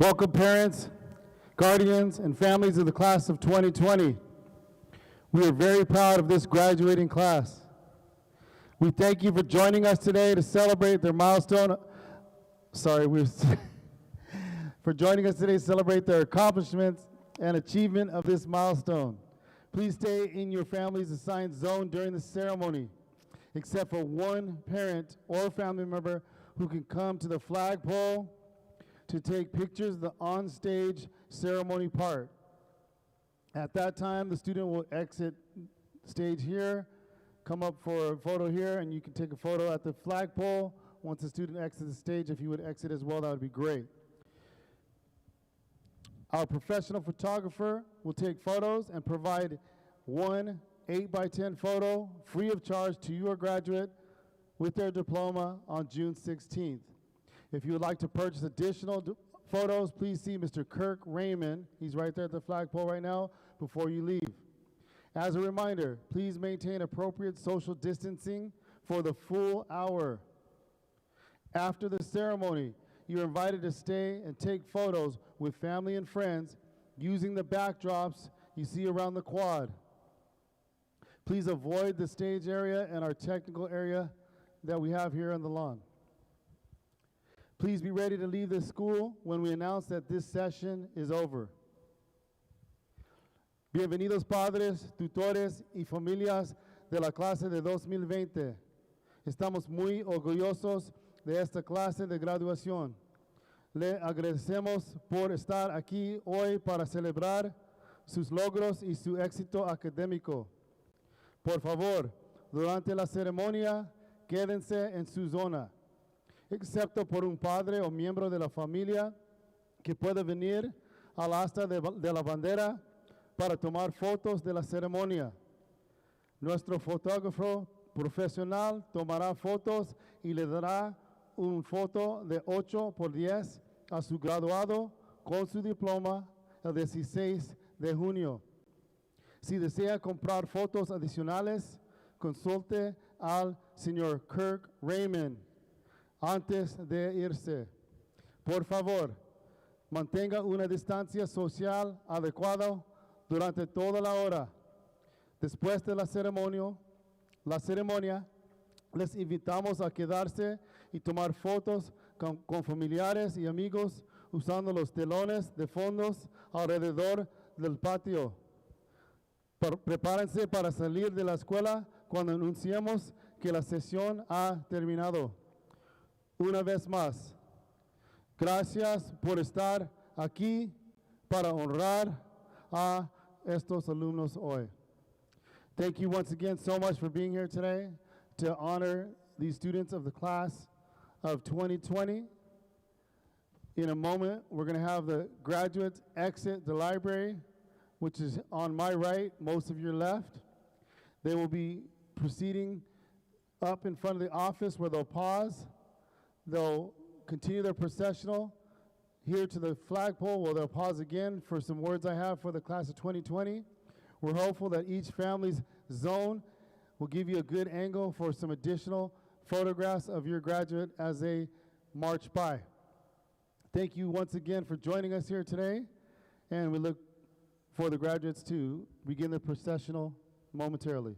Welcome parents, guardians, and families of the class of 2020. We are very proud of this graduating class. We thank you for joining us today to celebrate their milestone. For joining us today to celebrate their accomplishments and achievement of this milestone. Please stay in your family's assigned zone during the ceremony, except for one parent or family member who can come to the flagpole to take pictures of the on-stage ceremony part. At that time, the student will exit stage here, come up for a photo here, and you can take a photo at the flagpole. Once the student exits the stage, if you would exit as well, that would be great. Our professional photographer will take photos and provide one 8x10 photo free of charge to your graduate with their diploma on June 16th. If you would like to purchase additional photos, please see Mr. Kirk Raymond. He's right there at the flagpole right now before you leave. As a reminder, please maintain appropriate social distancing for the full hour. After the ceremony, you're invited to stay and take photos with family and friends using the backdrops you see around the quad. Please avoid the stage area and our technical area that we have here on the lawn. Please be ready to leave the school when we announce that this session is over. Bienvenidos padres, tutores y familias de la clase de 2020. Estamos muy orgullosos de esta clase de graduación. Le agradecemos por estar aquí hoy para celebrar sus logros y su éxito académico. Por favor, durante la ceremonia, quédense en su zona, excepto por un padre o miembro de la familia que pueda venir al asta de la bandera para tomar fotos de la ceremonia. Nuestro fotógrafo profesional tomará fotos y le dará una foto de 8x10 a su graduado con su diploma el 16 de junio. Si desea comprar fotos adicionales, consulte al señor Kirk Raymond antes de irse. Por favor, mantenga una distancia social adecuada durante toda la hora. Después de la ceremonia, les invitamos a quedarse y tomar fotos con familiares y amigos usando los telones de fondos alrededor del patio. Prepárense para salir de la escuela cuando anunciemos que la sesión ha terminado. Una vez más, gracias por estar aquí para honrar a estos alumnos hoy. Thank you once again so much for being here today to honor these students of the class of 2020. In a moment, we're going to have the graduates exit the library, which is on my right, most of your left. They will be proceeding up in front of the office where they'll pause. They'll continue their processional here to the flagpole where they'll pause again for some words I have for the class of 2020. We're hopeful that each family's zone will give you a good angle for some additional photographs of your graduate as they march by. Thank you once again for joining us here today, and we look for the graduates to begin the processional momentarily.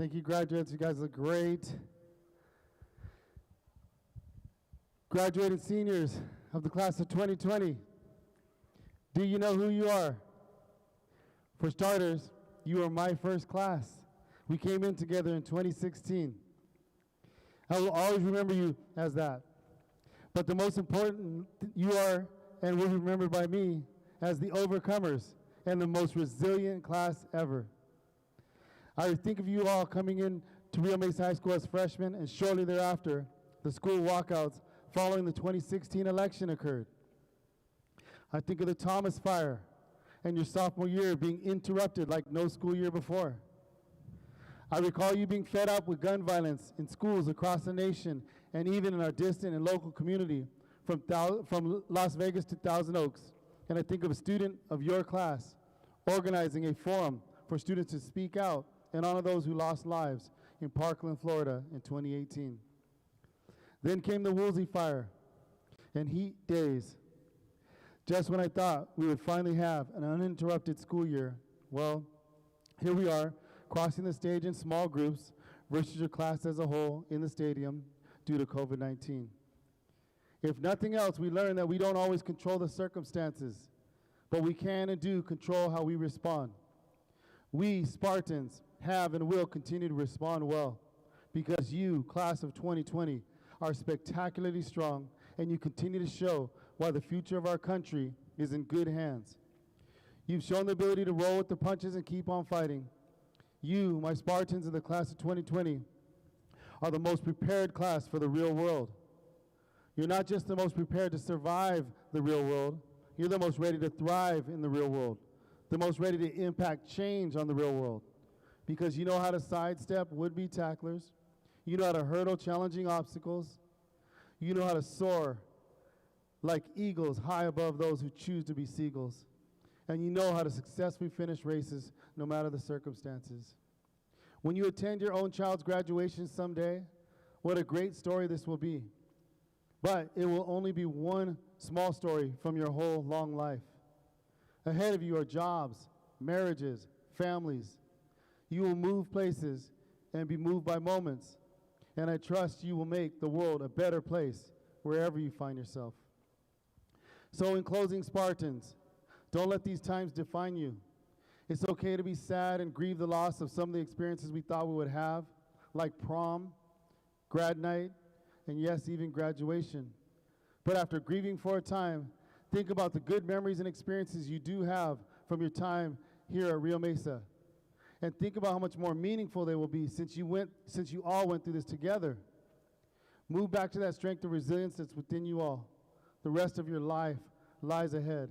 Thank you, graduates. You guys look great. Graduating seniors of the class of 2020, do you know who you are? For starters, you are my first class. We came in together in 2016. I will always remember you as that. But the most important, you are and will be remembered by me as the overcomers and the most resilient class ever. I think of you all coming in to Rio Mesa High School as freshmen, and shortly thereafter, the school walkouts following the 2016 election occurred. I think of the Thomas Fire and your sophomore year being interrupted like no school year before. I recall you being fed up with gun violence in schools across the nation and even in our distant and local community from Las Vegas to Thousand Oaks. And I think of a student of your class organizing a forum for students to speak out and honor those who lost lives in Parkland, Florida in 2018. Then came the Woolsey Fire and heat days. Just when I thought we would finally have an uninterrupted school year, well, here we are, crossing the stage in small groups versus your class as a whole in the stadium due to COVID-19. If nothing else, we learned that we don't always control the circumstances, but we can and do control how we respond. We, Spartans, have and will continue to respond well because you, class of 2020, are spectacularly strong, and you continue to show why the future of our country is in good hands. You've shown the ability to roll with the punches and keep on fighting. You, my Spartans of the class of 2020, are the most prepared class for the real world. You're not just the most prepared to survive the real world, you're the most ready to thrive in the real world, the most ready to impact change on the real world, because you know how to sidestep would-be tacklers, you know how to hurdle challenging obstacles, you know how to soar like eagles high above those who choose to be seagulls, and you know how to successfully finish races no matter the circumstances. When you attend your own child's graduation someday, what a great story this will be. But it will only be one small story from your whole long life. Ahead of you are jobs, marriages, families. You will move places and be moved by moments. And I trust you will make the world a better place wherever you find yourself. So in closing, Spartans, don't let these times define you. It's okay to be sad and grieve the loss of some of the experiences we thought we would have, like prom, grad night, and yes, even graduation. But after grieving for a time, think about the good memories and experiences you do have from your time here at Rio Mesa. And think about how much more meaningful they will be since you all went through this together. Move back to that strength and resilience that's within you all. The rest of your life lies ahead.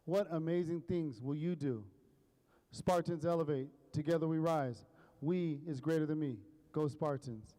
What amazing things will you do? Spartans elevate, together we rise. We is greater than me. Go Spartans.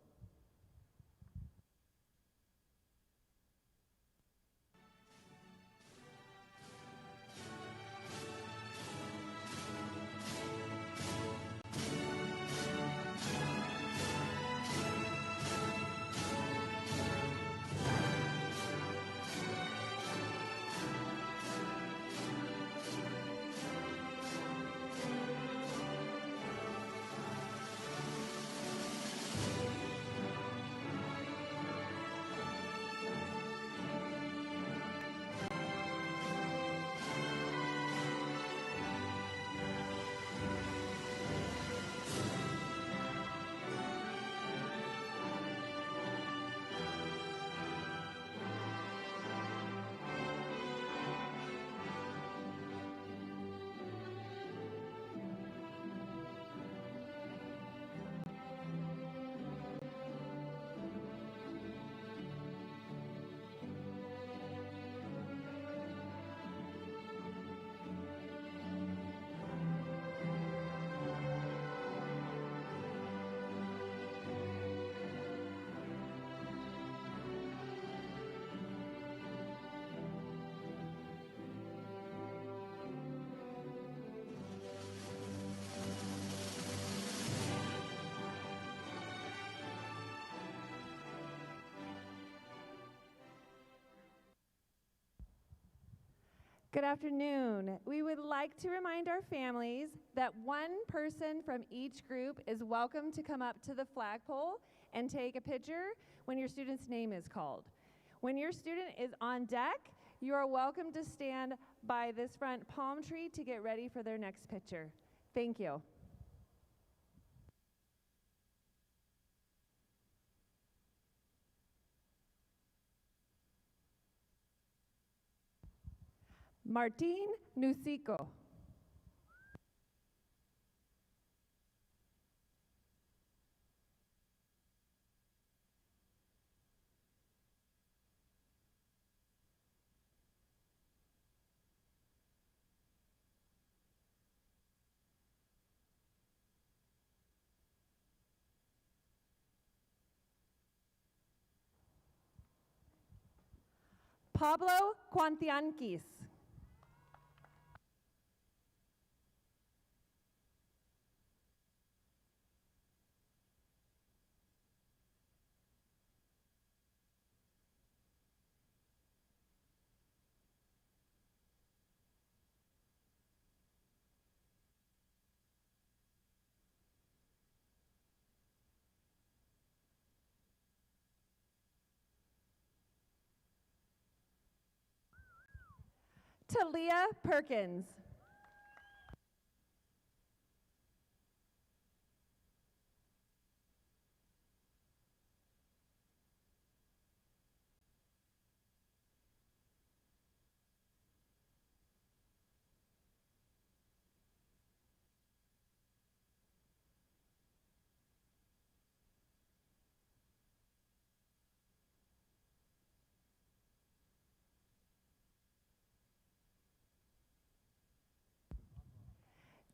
Good afternoon. We would like to remind our families that one person from each group is welcome to come up to the flagpole and take a picture when your student's name is called. When your student is on deck, you are welcome to stand by this front palm tree to get ready for their next picture. Thank you. Martín Nusico. Pablo Quantianquis. Talia Perkins.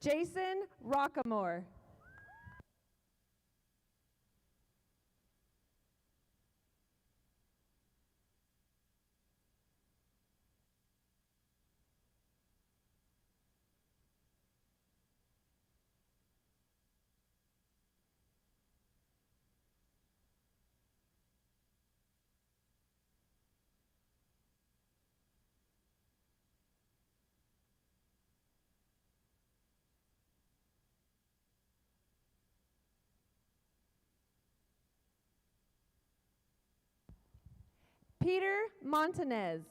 Jason Rockamore. Peter Montanez.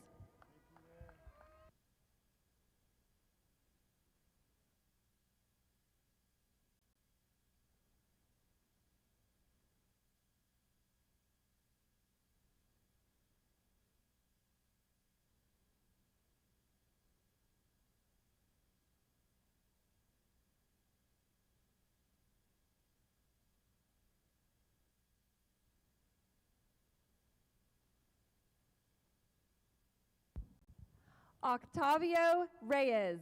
Octavio Reyes.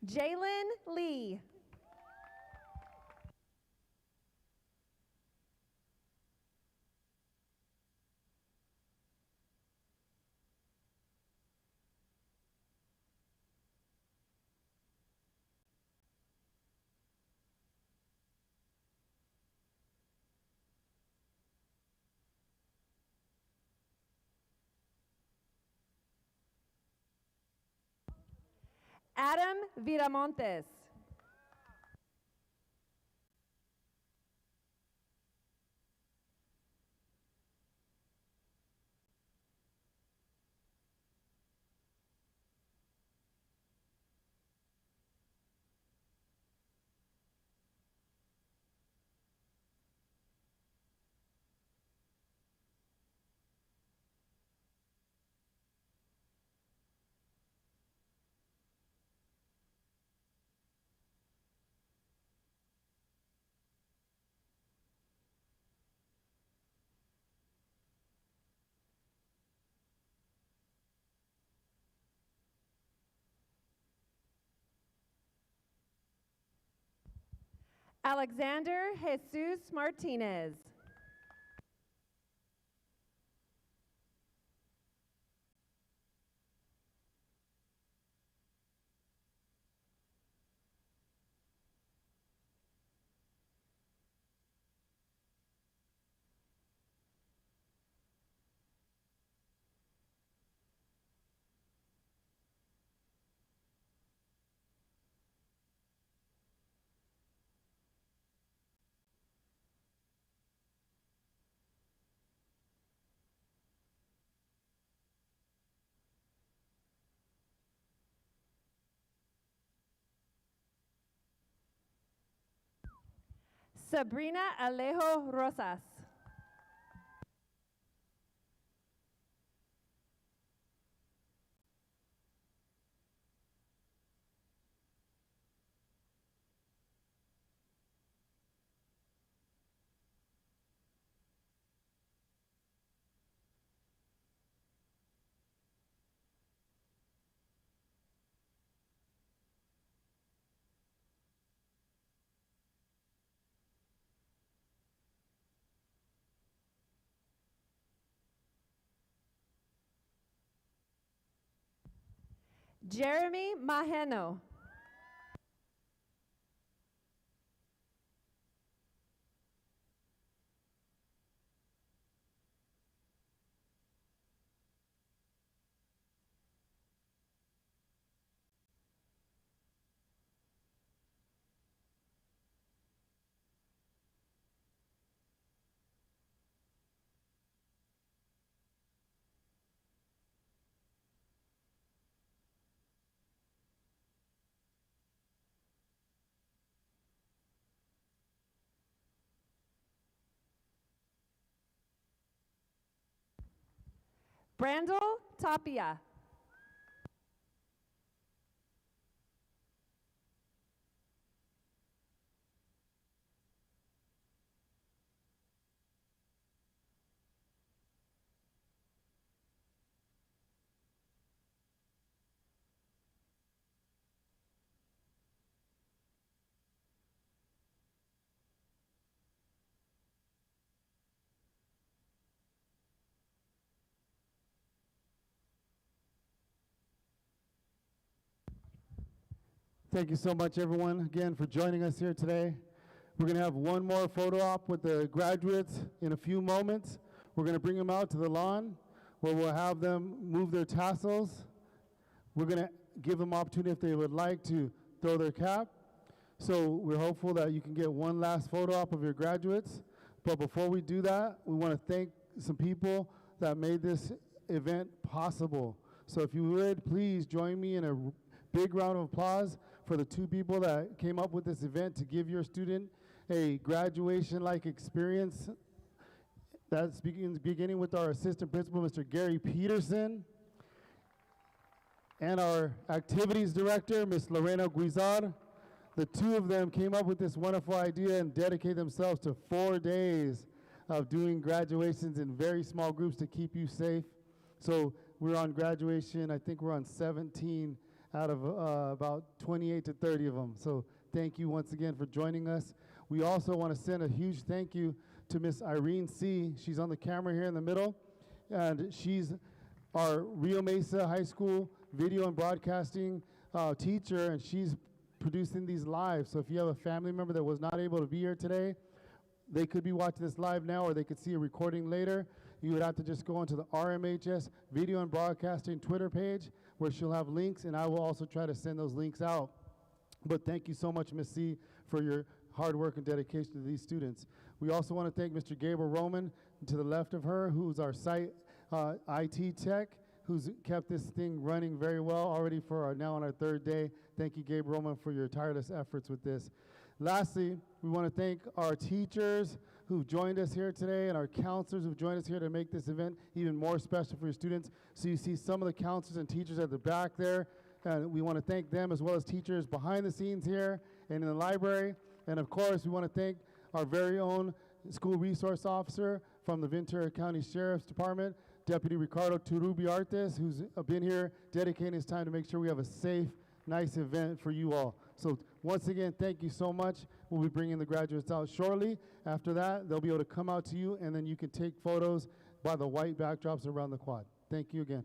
Jalen Lee. Adam Viramontes. Alexander Jesus Martinez. Sabrina Alejo Rosas. Jeremy Maheno. Brandel Tapia. Thank you so much, everyone, again, for joining us here today. We're going to have one more photo op with the graduates in a few moments. We're going to bring them out to the lawn where we'll have them move their tassels. We're going to give them opportunity if they would like to throw their cap. So we're hopeful that you can get one last photo op of your graduates. But before we do that, we want to thank some people that made this event possible. So if you would, please join me in a big round of applause for the two people that came up with this event to give your student a graduation-like experience. That's beginning with our assistant principal, Mr. Gary Peterson, and our activities director, Ms. Lorena Guizar. The two of them came up with this wonderful idea and dedicated themselves to 4 days of doing graduations in very small groups to keep you safe. So we're on graduation, I think we're on 17 out of about 28 to 30 of them. So thank you once again for joining us. We also want to send a huge thank you to Miss Irene C. She's on the camera here in the middle, and she's our Rio Mesa High School video and broadcasting teacher, and she's producing these live. So if you have a family member that was not able to be here today, they could be watching this live now, or they could see a recording later. You would have to just go onto the RMHS Video and Broadcasting Twitter page, where she'll have links, and I will also try to send those links out. But thank you so much, Ms. C, for your hard work and dedication to these students. We also want to thank Mr. Gabriel Roman, to the left of her, who's our site IT tech, who's kept this thing running very well already for now on our 3rd day. Thank you, Gabriel Roman, for your tireless efforts with this. Lastly, we want to thank our teachers who've joined us here today and our counselors who've joined us here to make this event even more special for your students. So you see some of the counselors and teachers at the back there, and we want to thank them, as well as teachers behind the scenes here and in the library. And of course, we want to thank our very own school resource officer from the Ventura County Sheriff's Department, Deputy Ricardo Turubiartes, who's been here dedicating his time to make sure we have a safe, nice event for you all. So Once again, thank you so much. We'll be bringing the graduates out shortly. After that, they'll be able to come out to you, and then you can take photos by the white backdrops around the quad. Thank you again.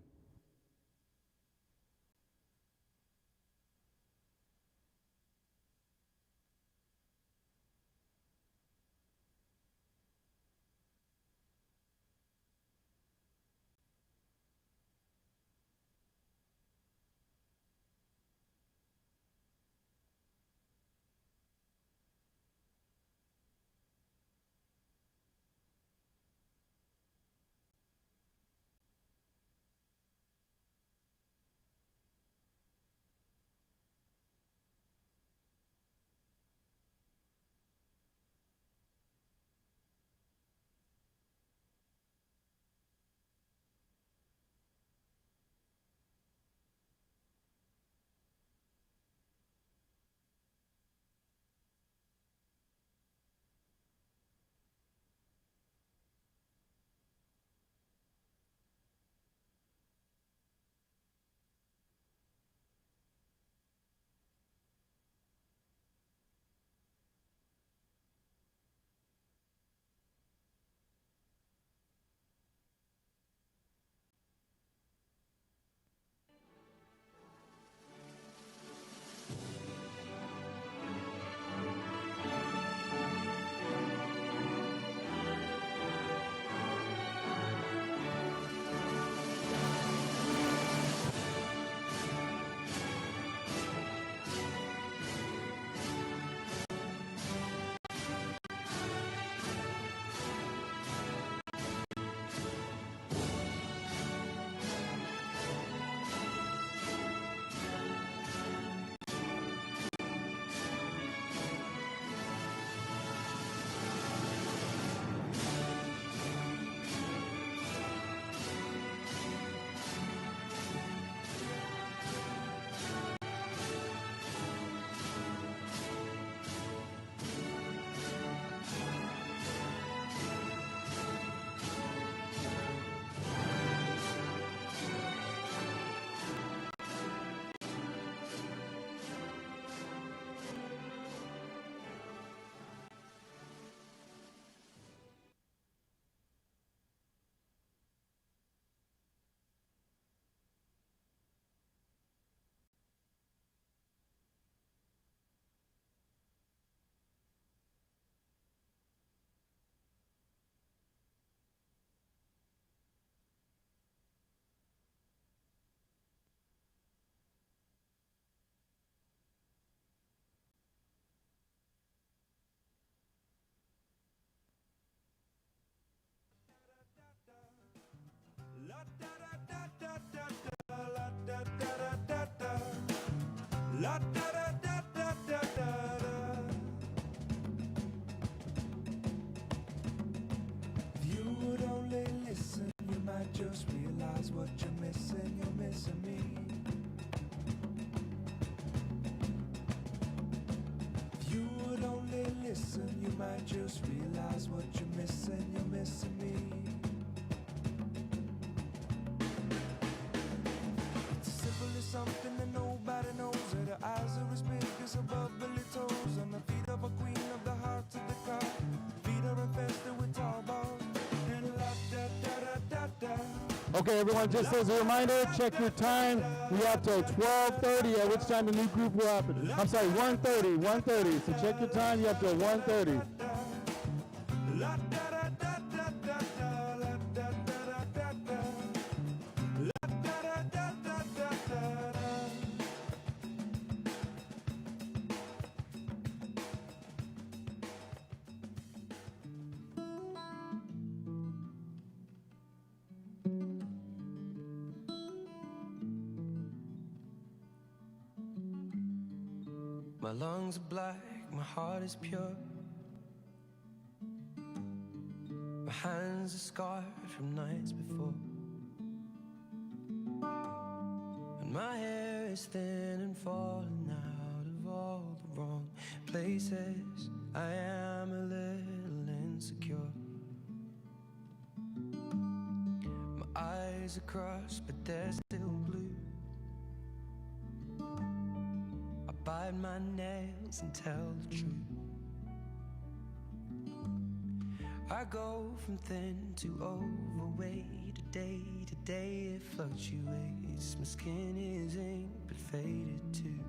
If you would only listen, you might just realize what you're missing. You're missing me. If you would only listen, you might just realize what you're missing. You're missing me. It's simple as something that nobody knows. That her eyes are as big as her bubbly toes, and the feet of a queen of the heart of the car. Feet are infested with tall balls. And la da da da da da. Okay, everyone, just as a reminder, check your time. We have till 12:30, at which time the new group will happen. I'm sorry, 1:30, 1:30. So check your time, you have till 1:30. La da da da da da da. La da da da da da. La da da da da da da. My lungs are black, my heart is pure. My hands are scarred from nights before. And my hair is thin and falling out of all the wrong places. I am a little insecure. My eyes are crushed, but they're still blue. I bite my nails and tell the truth. I go from thin to overweight, day to day it fluctuates. My skin is ink but faded too.